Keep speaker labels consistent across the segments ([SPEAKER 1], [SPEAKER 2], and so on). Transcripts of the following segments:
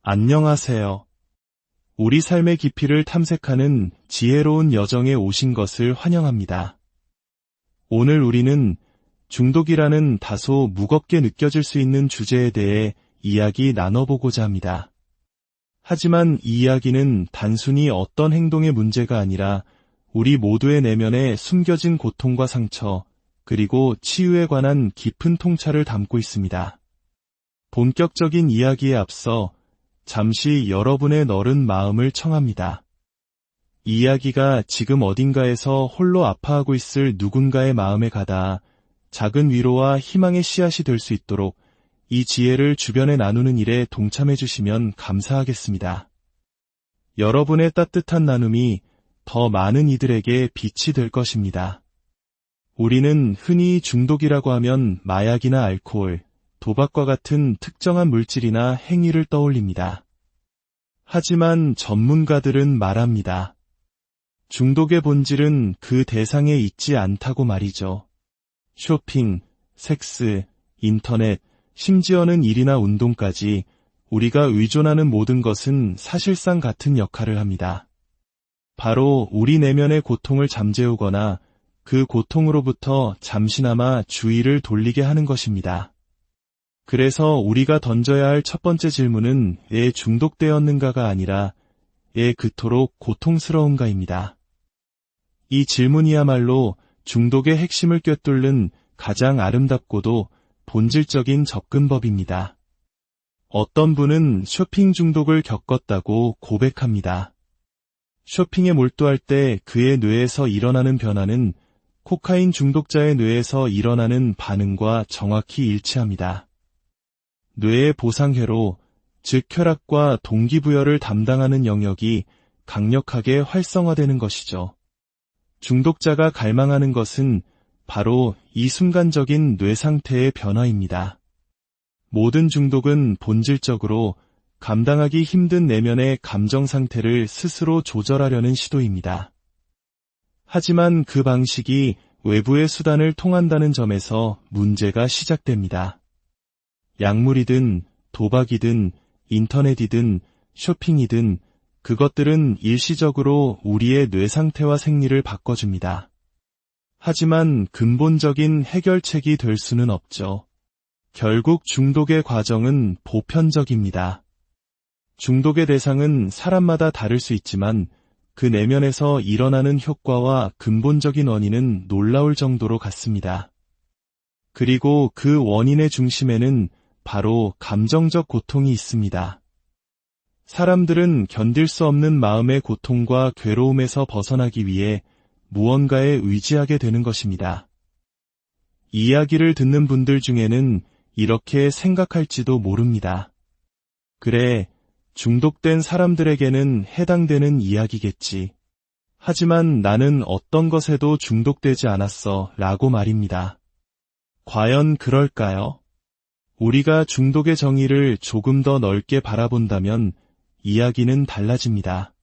[SPEAKER 1] 안녕하세요. 우리 삶의 깊이를 탐색하는 지혜로운 여정에 오신 것을 환영합니다. 오늘 우리는 중독이라는 다소 무겁게 느껴질 수 있는 주제에 대해 이야기 나눠보고자 합니다. 하지만 이 이야기는 단순히 어떤 행동의 문제가 아니라 우리 모두의 내면에 숨겨진 고통과 상처, 그리고 치유에 관한 깊은 통찰을 담고 있습니다. 본격적인 이야기에 앞서 잠시 여러분의 너른 마음을 청합니다. 이 이야기가 지금 어딘가에서 홀로 아파하고 있을 누군가의 마음에 가닿아 작은 위로와 희망의 씨앗이 될 수 있도록 이 지혜를 주변에 나누는 일에 동참해 주시면 감사하겠습니다. 여러분의 따뜻한 나눔이 더 많은 이들에게 빛이 될 것입니다. 우리는 흔히 중독이라고 하면 마약이나 알코올, 도박과 같은 특정한 물질이나 행위를 떠올립니다. 하지만 전문가들은 말합니다. 중독의 본질은 그 대상에 있지 않다고 말이죠. 쇼핑, 섹스, 인터넷, 심지어는 일이나 운동까지 우리가 의존하는 모든 것은 사실상 같은 역할을 합니다. 바로 우리 내면의 고통을 잠재우거나 그 고통으로부터 잠시나마 주의를 돌리게 하는 것입니다. 그래서 우리가 던져야 할 첫 번째 질문은 왜 중독되었는가가 아니라 왜 그토록 고통스러운가입니다. 이 질문이야말로 중독의 핵심을 꿰뚫는 가장 아름답고도 본질적인 접근법입니다. 어떤 분은 쇼핑 중독을 겪었다고 고백합니다. 쇼핑에 몰두할 때 그의 뇌에서 일어나는 변화는 코카인 중독자의 뇌에서 일어나는 반응과 정확히 일치합니다. 뇌의 보상회로, 즉 쾌락과 동기부여를 담당하는 영역이 강력하게 활성화되는 것이죠. 중독자가 갈망하는 것은 바로 이 순간적인 뇌 상태의 변화입니다. 모든 중독은 본질적으로 감당하기 힘든 내면의 감정 상태를 스스로 조절하려는 시도입니다. 하지만 그 방식이 외부의 수단을 통한다는 점에서 문제가 시작됩니다. 약물이든 도박이든 인터넷이든 쇼핑이든 그것들은 일시적으로 우리의 뇌 상태와 생리를 바꿔줍니다. 하지만 근본적인 해결책이 될 수는 없죠. 결국 중독의 과정은 보편적입니다. 중독의 대상은 사람마다 다를 수 있지만 그 내면에서 일어나는 효과와 근본적인 원인은 놀라울 정도로 같습니다. 그리고 그 원인의 중심에는 바로 감정적 고통이 있습니다. 사람들은 견딜 수 없는 마음의 고통과 괴로움에서 벗어나기 위해 무언가에 의지하게 되는 것입니다. 이 이야기를 듣는 분들 중에는 이렇게 생각할지도 모릅니다. 그래, 중독된 사람들에게는 해당되는 이야기겠지. 하지만 나는 어떤 것에도 중독되지 않았어 라고 말입니다. 과연 그럴까요? 우리가 중독의 정의를 조금 더 넓게 바라본다면 이야기는 달라집니다.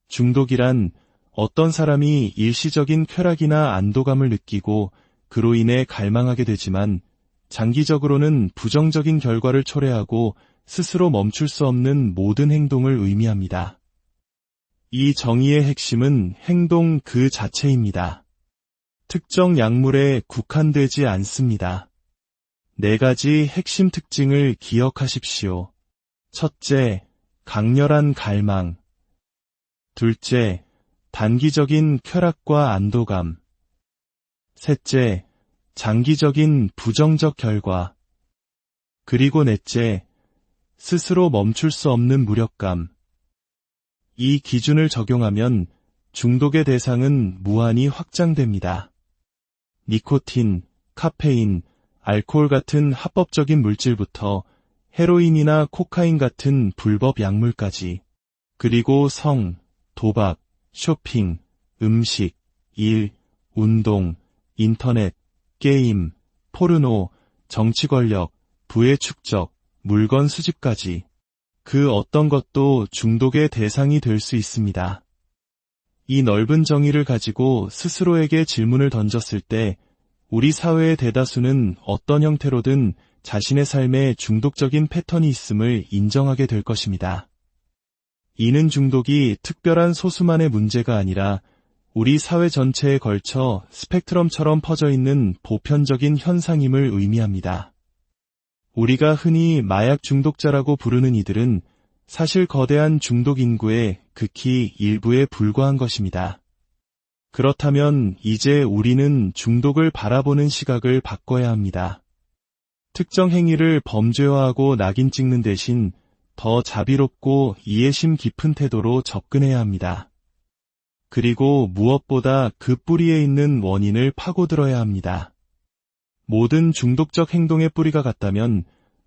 [SPEAKER 1] 중독이란 어떤 사람이 일시적인 쾌락이나 안도감을 느끼고 그로 인해 갈망하게 되지만 장기적으로는 부정적인 결과를 초래하고 스스로 멈출 수 없는 모든 행동을 의미합니다. 이 정의의 핵심은 행동 그 자체입니다. 특정 약물에 국한되지 않습니다. 4가지 핵심 특징을 기억하십시오. 첫째, 강렬한 갈망. 둘째, 단기적인 쾌락과 안도감. 셋째, 장기적인 부정적 결과. 그리고 넷째, 스스로 멈출 수 없는 무력감. 이 기준을 적용하면 중독의 대상은 무한히 확장됩니다. 니코틴, 카페인, 알코올 같은 합법적인 물질부터 헤로인이나 코카인 같은 불법 약물까지, 그리고 성, 도박, 쇼핑, 음식, 일, 운동, 인터넷, 게임, 포르노, 정치 권력, 부의 축적, 물건 수집까지 그 어떤 것도 중독의 대상이 될 수 있습니다. 이 넓은 정의를 가지고 스스로에게 질문을 던졌을 때 우리 사회의 대다수는 어떤 형태로든 자신의 삶에 중독적인 패턴이 있음을 인정하게 될 것입니다. 이는 중독이 특별한 소수만의 문제가 아니라 우리 사회 전체에 걸쳐 스펙트럼처럼 퍼져 있는 보편적인 현상임을 의미합니다. 우리가 흔히 마약 중독자라고 부르는 이들은 사실 거대한 중독 인구의 극히 일부에 불과한 것입니다. 그렇다면 이제 우리는 중독을 바라보는 시각을 바꿔야 합니다. 특정 행위를 범죄화하고 낙인 찍는 대신 더 자비롭고 이해심 깊은 태도로 접근해야 합니다. 그리고 무엇보다 그 뿌리에 있는 원인을 파고들어야 합니다. 모든 중독적 행동의 뿌리가 같다면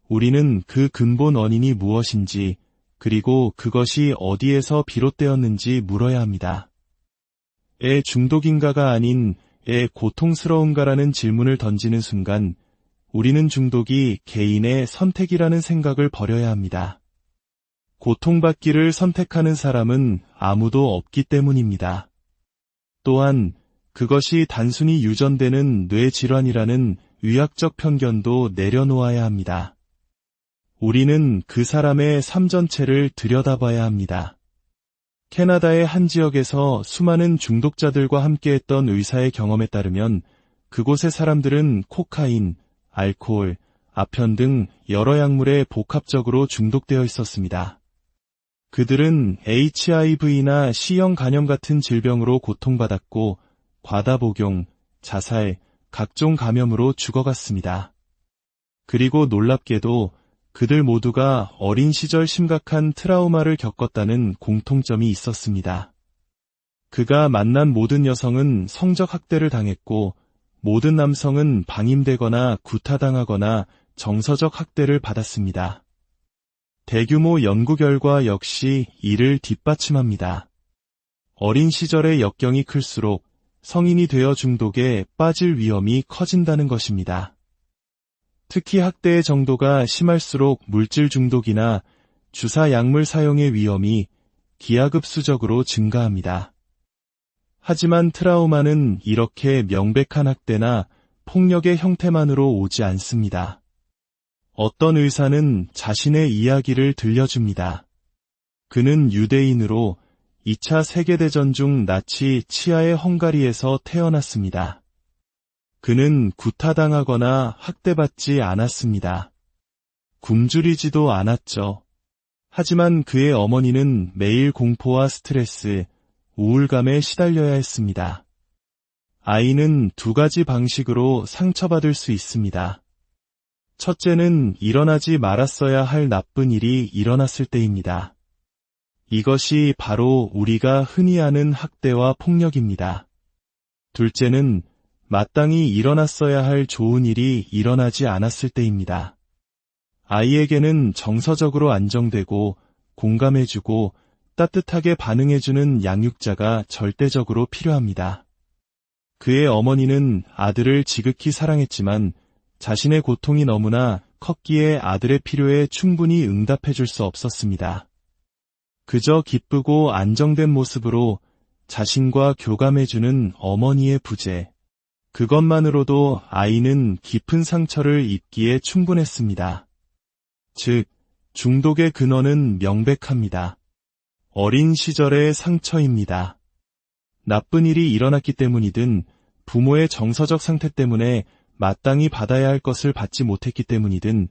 [SPEAKER 1] 우리는 그 근본 원인이 무엇인지 그리고 그것이 어디에서 비롯되었는지 물어야 합니다. 애 중독인가가 아닌 애 고통스러운가라는 질문을 던지는 순간 우리는 중독이 개인의 선택이라는 생각을 버려야 합니다. 고통받기를 선택하는 사람은 아무도 없기 때문입니다. 또한 그것이 단순히 유전되는 뇌질환이라는 의학적 편견도 내려놓아야 합니다. 우리는 그 사람의 삶 전체를 들여다봐야 합니다. 캐나다의 한 지역에서 수많은 중독자들과 함께했던 의사의 경험에 따르면 그곳의 사람들은 코카인, 알코올, 아편 등 여러 약물에 복합적으로 중독되어 있었습니다. 그들은 HIV나 C형 간염 같은 질병으로 고통받았고 과다 복용, 자살, 각종 감염으로 죽어갔습니다. 그리고 놀랍게도 그들 모두가 어린 시절 심각한 트라우마를 겪었다는 공통점이 있었습니다. 그가 만난 모든 여성은 성적 학대를 당했고 모든 남성은 방임되거나 구타당하거나 정서적 학대를 받았습니다. 대규모 연구 결과 역시 이를 뒷받침합니다. 어린 시절의 역경이 클수록 성인이 되어 중독에 빠질 위험이 커진다는 것입니다. 특히 학대의 정도가 심할수록 물질 중독이나 주사 약물 사용의 위험이 기하급수적으로 증가합니다. 하지만 트라우마는 이렇게 명백한 학대나 폭력의 형태만으로 오지 않습니다. 어떤 의사는 자신의 이야기를 들려줍니다. 그는 유대인으로 2차 세계대전 중 나치 치하의 헝가리에서 태어났습니다. 그는 구타당하거나 학대받지 않았습니다. 굶주리지도 않았죠. 하지만 그의 어머니는 매일 공포와 스트레스, 우울감에 시달려야 했습니다. 아이는 두 가지 방식으로 상처받을 수 있습니다. 첫째는 일어나지 말았어야 할 나쁜 일이 일어났을 때입니다. 이것이 바로 우리가 흔히 아는 학대와 폭력입니다. 둘째는 마땅히 일어났어야 할 좋은 일이 일어나지 않았을 때입니다. 아이에게는 정서적으로 안정되고 공감해주고 따뜻하게 반응해주는 양육자가 절대적으로 필요합니다. 그의 어머니는 아들을 지극히 사랑했지만 자신의 고통이 너무나 컸기에 아들의 필요에 충분히 응답해줄 수 없었습니다. 그저 기쁘고 안정된 모습으로 자신과 교감해주는 어머니의 부재. 그것만으로도 아이는 깊은 상처를 입기에 충분했습니다. 즉, 중독의 근원은 명백합니다. 어린 시절의 상처입니다. 나쁜 일이 일어났기 때문이든 부모의 정서적 상태 때문에 마땅히 받아야 할 것을 받지 못했기 때문이든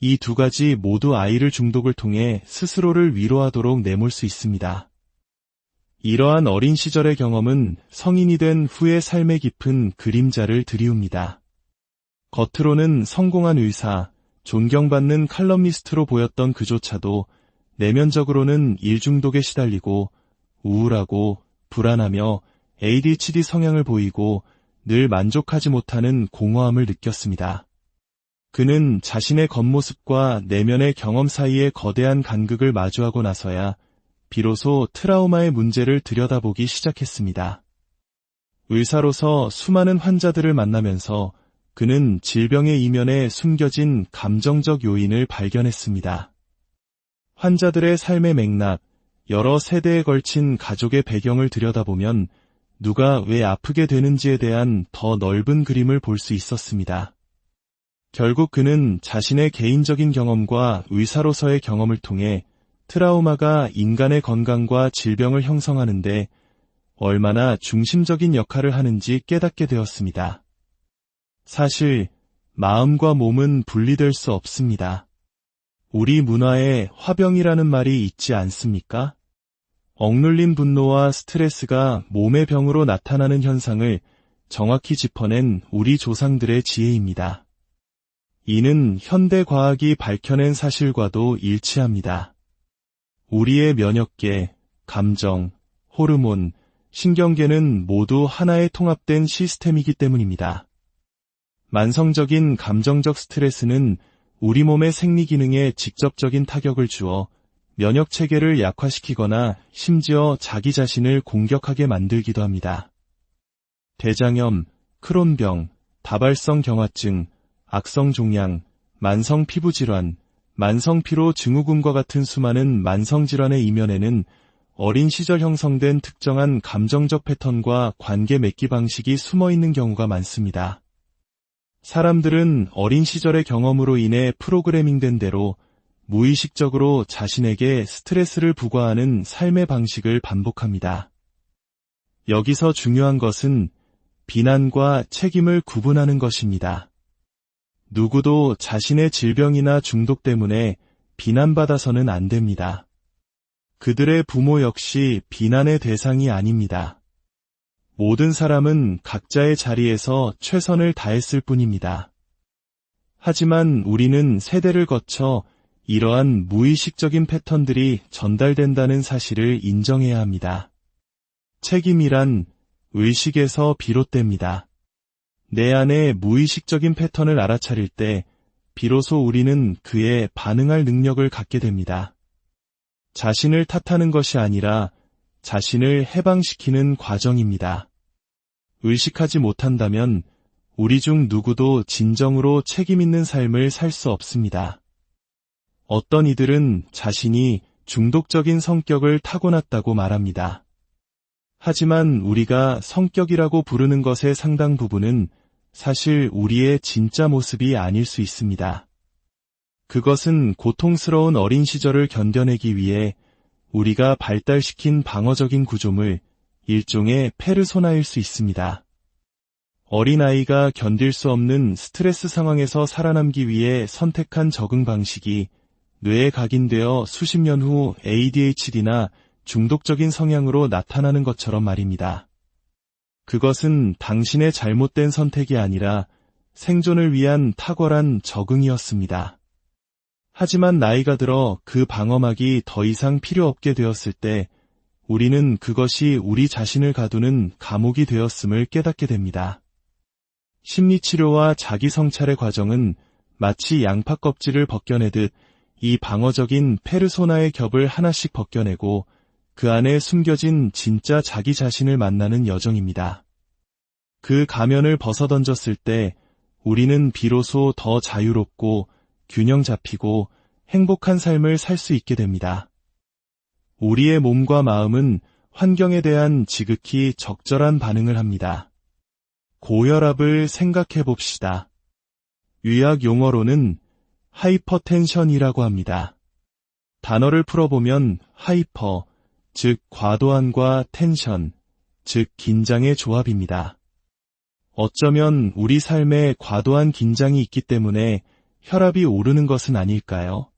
[SPEAKER 1] 이 두 가지 모두 아이를 중독을 통해 스스로를 위로하도록 내몰 수 있습니다. 이러한 어린 시절의 경험은 성인이 된 후의 삶의 깊은 그림자를 드리웁니다. 겉으로는 성공한 의사, 존경받는 칼럼니스트로 보였던 그조차도 내면적으로는 일중독에 시달리고 우울하고 불안하며 ADHD 성향을 보이고 늘 만족하지 못하는 공허함을 느꼈습니다. 그는 자신의 겉모습과 내면의 경험 사이의 거대한 간극을 마주하고 나서야 비로소 트라우마의 문제를 들여다보기 시작했습니다. 의사로서 수많은 환자들을 만나면서 그는 질병의 이면에 숨겨진 감정적 요인을 발견했습니다. 환자들의 삶의 맥락, 여러 세대에 걸친 가족의 배경을 들여다보면 누가 왜 아프게 되는지에 대한 더 넓은 그림을 볼 수 있었습니다. 결국 그는 자신의 개인적인 경험과 의사로서의 경험을 통해 트라우마가 인간의 건강과 질병을 형성하는데 얼마나 중심적인 역할을 하는지 깨닫게 되었습니다. 사실 마음과 몸은 분리될 수 없습니다. 우리 문화에 화병이라는 말이 있지 않습니까? 억눌린 분노와 스트레스가 몸의 병으로 나타나는 현상을 정확히 짚어낸 우리 조상들의 지혜입니다. 이는 현대 과학이 밝혀낸 사실과도 일치합니다. 우리의 면역계, 감정, 호르몬, 신경계는 모두 하나의 통합된 시스템이기 때문입니다. 만성적인 감정적 스트레스는 우리 몸의 생리 기능에 직접적인 타격을 주어 면역 체계를 약화시키거나 심지어 자기 자신을 공격하게 만들기도 합니다. 대장염, 크론병, 다발성 경화증, 악성 종양, 만성 피부질환, 만성 피로 증후군과 같은 수많은 만성질환의 이면에는 어린 시절 형성된 특정한 감정적 패턴과 관계 맺기 방식이 숨어 있는 경우가 많습니다. 사람들은 어린 시절의 경험으로 인해 프로그래밍된 대로 무의식적으로 자신에게 스트레스를 부과하는 삶의 방식을 반복합니다. 여기서 중요한 것은 비난과 책임을 구분하는 것입니다. 누구도 자신의 질병이나 중독 때문에 비난받아서는 안 됩니다. 그들의 부모 역시 비난의 대상이 아닙니다. 모든 사람은 각자의 자리에서 최선을 다했을 뿐입니다. 하지만 우리는 세대를 거쳐 이러한 무의식적인 패턴들이 전달된다는 사실을 인정해야 합니다. 책임이란 의식에서 비롯됩니다. 내 안의 무의식적인 패턴을 알아차릴 때 비로소 우리는 그에 반응할 능력을 갖게 됩니다. 자신을 탓하는 것이 아니라 자신을 해방시키는 과정입니다. 의식하지 못한다면 우리 중 누구도 진정으로 책임 있는 삶을 살 수 없습니다. 어떤 이들은 자신이 중독적인 성격을 타고났다고 말합니다. 하지만 우리가 성격이라고 부르는 것의 상당 부분은 사실 우리의 진짜 모습이 아닐 수 있습니다. 그것은 고통스러운 어린 시절을 견뎌내기 위해 우리가 발달시킨 방어적인 구조물, 일종의 페르소나일 수 있습니다. 어린아이가 견딜 수 없는 스트레스 상황에서 살아남기 위해 선택한 적응 방식이 뇌에 각인되어 수십 년 후 ADHD나 중독적인 성향으로 나타나는 것처럼 말입니다. 그것은 당신의 잘못된 선택이 아니라 생존을 위한 탁월한 적응이었습니다. 하지만 나이가 들어 그 방어막이 더 이상 필요 없게 되었을 때 우리는 그것이 우리 자신을 가두는 감옥이 되었음을 깨닫게 됩니다. 심리치료와 자기 성찰의 과정은 마치 양파 껍질을 벗겨내듯 이 방어적인 페르소나의 겹을 하나씩 벗겨내고 그 안에 숨겨진 진짜 자기 자신을 만나는 여정입니다. 그 가면을 벗어던졌을 때 우리는 비로소 더 자유롭고 균형 잡히고 행복한 삶을 살 수 있게 됩니다. 우리의 몸과 마음은 환경에 대한 지극히 적절한 반응을 합니다. 고혈압을 생각해 봅시다. 의학 용어로는 하이퍼텐션이라고 합니다. 단어를 풀어보면 하이퍼, 즉 과도한과 텐션, 즉 긴장의 조합입니다. 어쩌면 우리 삶에 과도한 긴장이 있기 때문에 혈압이 오르는 것은 아닐까요?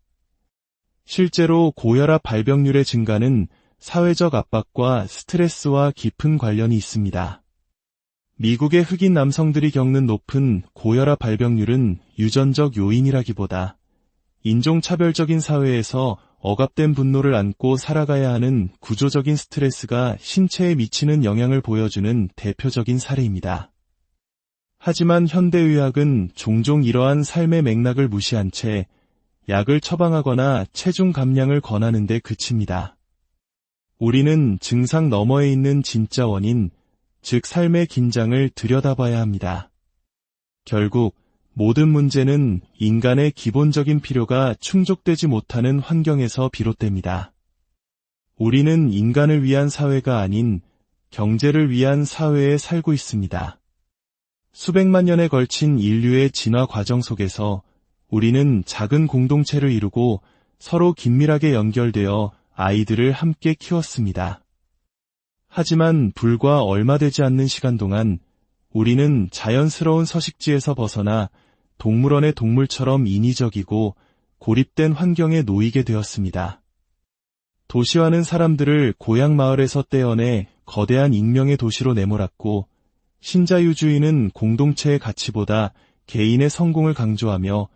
[SPEAKER 1] 실제로 고혈압 발병률의 증가는 사회적 압박과 스트레스와 깊은 관련이 있습니다. 미국의 흑인 남성들이 겪는 높은 고혈압 발병률은 유전적 요인이라기보다 인종차별적인 사회에서 억압된 분노를 안고 살아가야 하는 구조적인 스트레스가 신체에 미치는 영향을 보여주는 대표적인 사례입니다. 하지만 현대의학은 종종 이러한 삶의 맥락을 무시한 채 약을 처방하거나 체중 감량을 권하는 데 그칩니다. 우리는 증상 너머에 있는 진짜 원인, 즉 삶의 긴장을 들여다봐야 합니다. 결국 모든 문제는 인간의 기본적인 필요가 충족되지 못하는 환경에서 비롯됩니다. 우리는 인간을 위한 사회가 아닌 경제를 위한 사회에 살고 있습니다. 수백만 년에 걸친 인류의 진화 과정 속에서 우리는 작은 공동체를 이루고 서로 긴밀하게 연결되어 아이들을 함께 키웠습니다. 하지만 불과 얼마 되지 않는 시간 동안 우리는 자연스러운 서식지에서 벗어나 동물원의 동물처럼 인위적이고 고립된 환경에 놓이게 되었습니다. 도시화는 사람들을 고향 마을에서 떼어내 거대한 익명의 도시로 내몰았고, 신자유주의는 공동체의 가치보다 개인의 성공을 강조하며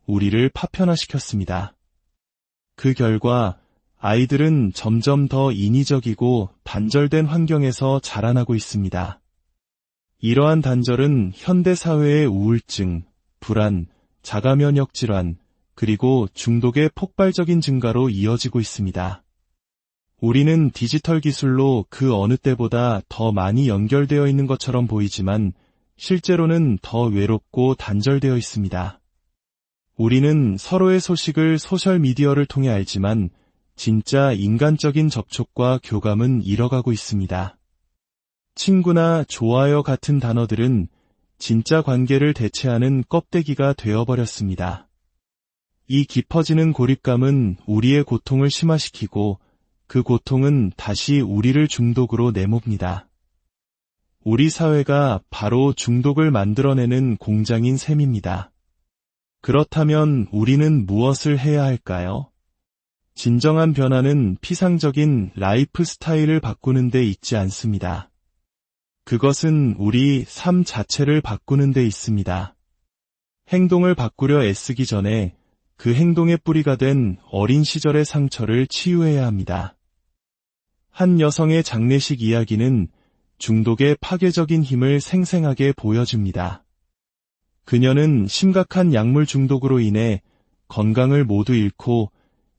[SPEAKER 1] 우리를 파편화시켰습니다. 그 결과 아이들은 점점 더 인위적이고 단절된 환경에서 자라나고 있습니다. 이러한 단절은 현대 사회의 우울증, 불안, 자가면역 질환, 그리고 중독의 폭발적인 증가로 이어지고 있습니다. 우리는 디지털 기술로 그 어느 때보다 더 많이 연결되어 있는 것처럼 보이지만 실제로는 더 외롭고 단절되어 있습니다. 우리는 서로의 소식을 소셜미디어를 통해 알지만 진짜 인간적인 접촉과 교감은 잃어가고 있습니다. 친구나 좋아요 같은 단어들은 진짜 관계를 대체하는 껍데기가 되어버렸습니다. 이 깊어지는 고립감은 우리의 고통을 심화시키고 그 고통은 다시 우리를 중독으로 내몹니다. 우리 사회가 바로 중독을 만들어내는 공장인 셈입니다. 그렇다면 우리는 무엇을 해야 할까요? 진정한 변화는 피상적인 라이프 스타일을 바꾸는 데 있지 않습니다. 그것은 우리 삶 자체를 바꾸는 데 있습니다. 행동을 바꾸려 애쓰기 전에 그 행동의 뿌리가 된 어린 시절의 상처를 치유해야 합니다. 한 여성의 장례식 이야기는 중독의 파괴적인 힘을 생생하게 보여줍니다. 그녀는 심각한 약물 중독으로 인해 건강을 모두 잃고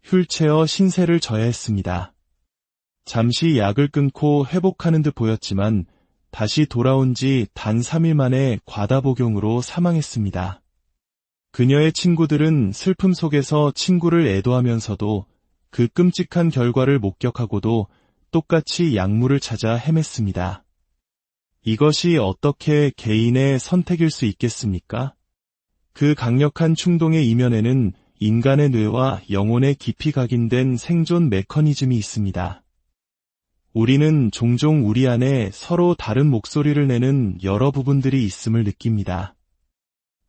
[SPEAKER 1] 휠체어 신세를 져야 했습니다. 잠시 약을 끊고 회복하는 듯 보였지만 다시 돌아온 지 단 3일 만에 과다 복용으로 사망했습니다. 그녀의 친구들은 슬픔 속에서 친구를 애도하면서도 그 끔찍한 결과를 목격하고도 똑같이 약물을 찾아 헤맸습니다. 이것이 어떻게 개인의 선택일 수 있겠습니까? 그 강력한 충동의 이면에는 인간의 뇌와 영혼에 깊이 각인된 생존 메커니즘이 있습니다. 우리는 종종 우리 안에 서로 다른 목소리를 내는 여러 부분들이 있음을 느낍니다.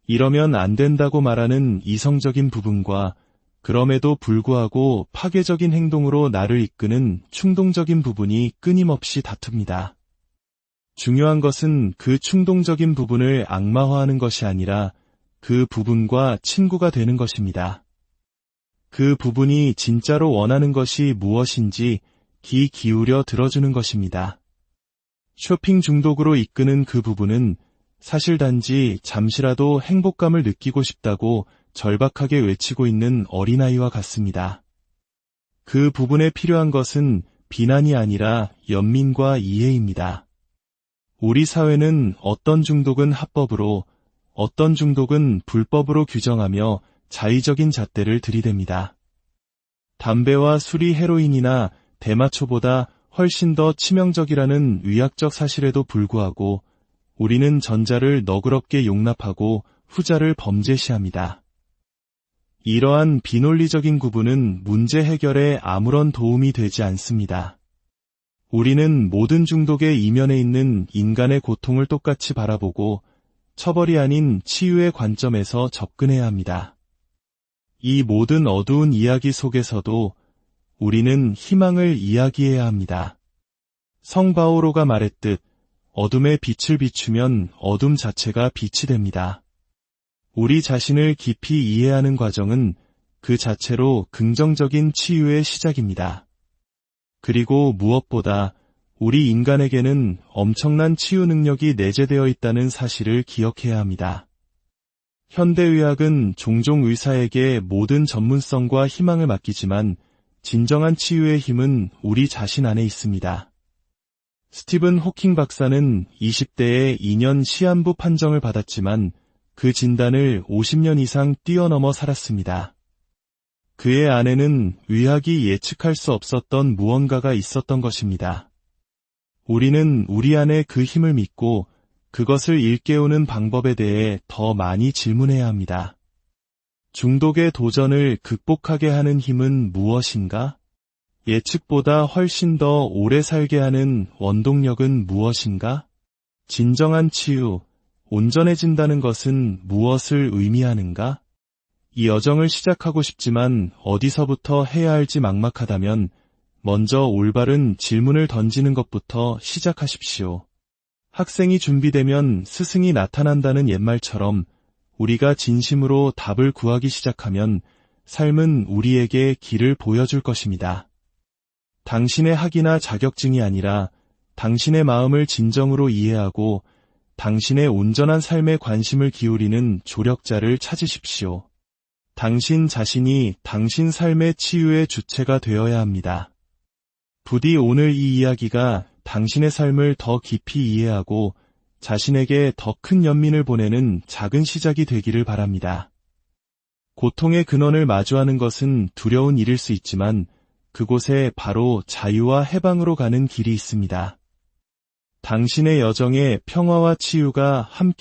[SPEAKER 1] 이러면 안 된다고 말하는 이성적인 부분과 그럼에도 불구하고 파괴적인 행동으로 나를 이끄는 충동적인 부분이 끊임없이 다툽니다. 중요한 것은 그 충동적인 부분을 악마화하는 것이 아니라 그 부분과 친구가 되는 것입니다. 그 부분이 진짜로 원하는 것이 무엇인지 귀 기울여 들어주는 것입니다. 쇼핑 중독으로 이끄는 그 부분은 사실 단지 잠시라도 행복감을 느끼고 싶다고 절박하게 외치고 있는 어린아이와 같습니다. 그 부분에 필요한 것은 비난이 아니라 연민과 이해입니다. 우리 사회는 어떤 중독은 합법으로, 어떤 중독은 불법으로 규정하며 자의적인 잣대를 들이댑니다. 담배와 술이 헤로인이나 대마초보다 훨씬 더 치명적이라는 의학적 사실에도 불구하고 우리는 전자를 너그럽게 용납하고 후자를 범죄시합니다. 이러한 비논리적인 구분은 문제 해결에 아무런 도움이 되지 않습니다. 우리는 모든 중독의 이면에 있는 인간의 고통을 똑같이 바라보고 처벌이 아닌 치유의 관점에서 접근해야 합니다. 이 모든 어두운 이야기 속에서도 우리는 희망을 이야기해야 합니다. 성 바오로가 말했듯 어둠에 빛을 비추면 어둠 자체가 빛이 됩니다. 우리 자신을 깊이 이해하는 과정은 그 자체로 긍정적인 치유의 시작입니다. 그리고 무엇보다 우리 인간에게는 엄청난 치유 능력이 내재되어 있다는 사실을 기억해야 합니다. 현대의학은 종종 의사에게 모든 전문성과 희망을 맡기지만 진정한 치유의 힘은 우리 자신 안에 있습니다. 스티븐 호킹 박사는 20대에 2년 시한부 판정을 받았지만 그 진단을 50년 이상 뛰어넘어 살았습니다. 그의 안에는 의학이 예측할 수 없었던 무언가가 있었던 것입니다. 우리는 우리 안에 그 힘을 믿고 그것을 일깨우는 방법에 대해 더 많이 질문해야 합니다. 중독의 도전을 극복하게 하는 힘은 무엇인가? 예측보다 훨씬 더 오래 살게 하는 원동력은 무엇인가? 진정한 치유, 온전해진다는 것은 무엇을 의미하는가? 이 여정을 시작하고 싶지만 어디서부터 해야 할지 막막하다면 먼저 올바른 질문을 던지는 것부터 시작하십시오. 학생이 준비되면 스승이 나타난다는 옛말처럼 우리가 진심으로 답을 구하기 시작하면 삶은 우리에게 길을 보여줄 것입니다. 당신의 학위나 자격증이 아니라 당신의 마음을 진정으로 이해하고 당신의 온전한 삶에 관심을 기울이는 조력자를 찾으십시오. 당신 자신이 당신 삶의 치유의 주체가 되어야 합니다. 부디 오늘 이 이야기가 당신의 삶을 더 깊이 이해하고 자신에게 더 큰 연민을 보내는 작은 시작이 되기를 바랍니다. 고통의 근원을 마주하는 것은 두려운 일일 수 있지만 그곳에 바로 자유와 해방으로 가는 길이 있습니다. 당신의 여정에 평화와 치유가 함께